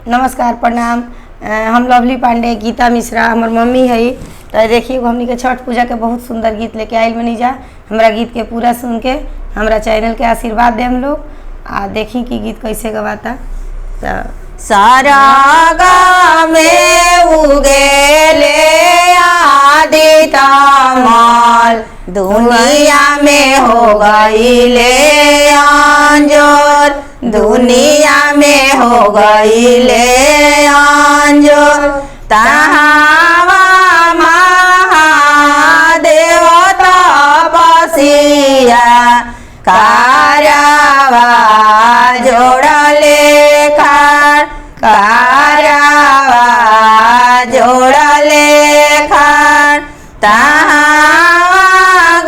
नमस्कार प्रणाम। हम लवली पांडे, गीता मिश्रा हमार मम्मी है। तो देखिए हमनी के छठ पूजा के बहुत सुंदर गीत लेके आयल बनी जा। हमरा गीत के पूरा सुन के हमरा चैनल के आशीर्वाद दे हम लोग आ देखी कि गीत कैसे गवाता। तो सारा में उगेले आदिता माल दुनिया में हो गईले अंजोर, दुनिया में हो गईले अंजोर। तहावा महादेव तपसिया कारवा जोड़ले खार, कारवा जोड़ले खार। तहावा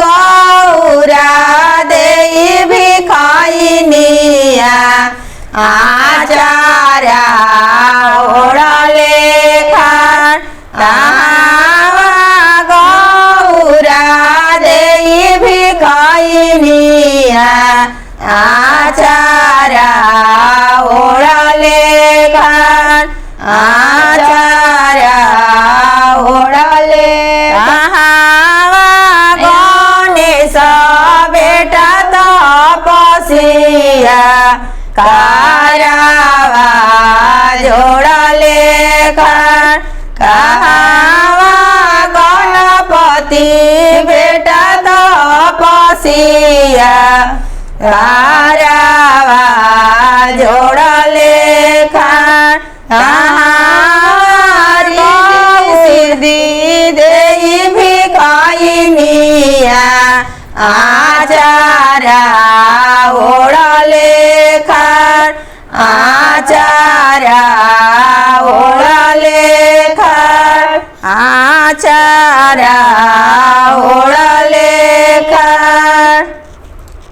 गौरा देई भिखाइनिया आचारा ओढ़ले खार। तहावा गौरा देई भिखाइनिया आचारा ओढ़ले खार, आचारा ओढ़ले। तहावा गणेश बेटा तपसिया कारवा जोड़ले खार। कहावा गणपति बेटा तपसिया कारवा जोड़ले खार। कहारी सिद्धि देई भिखाइनिया आचारा ओढ़ले खार, आचारा ओढ़ले खार, आचारा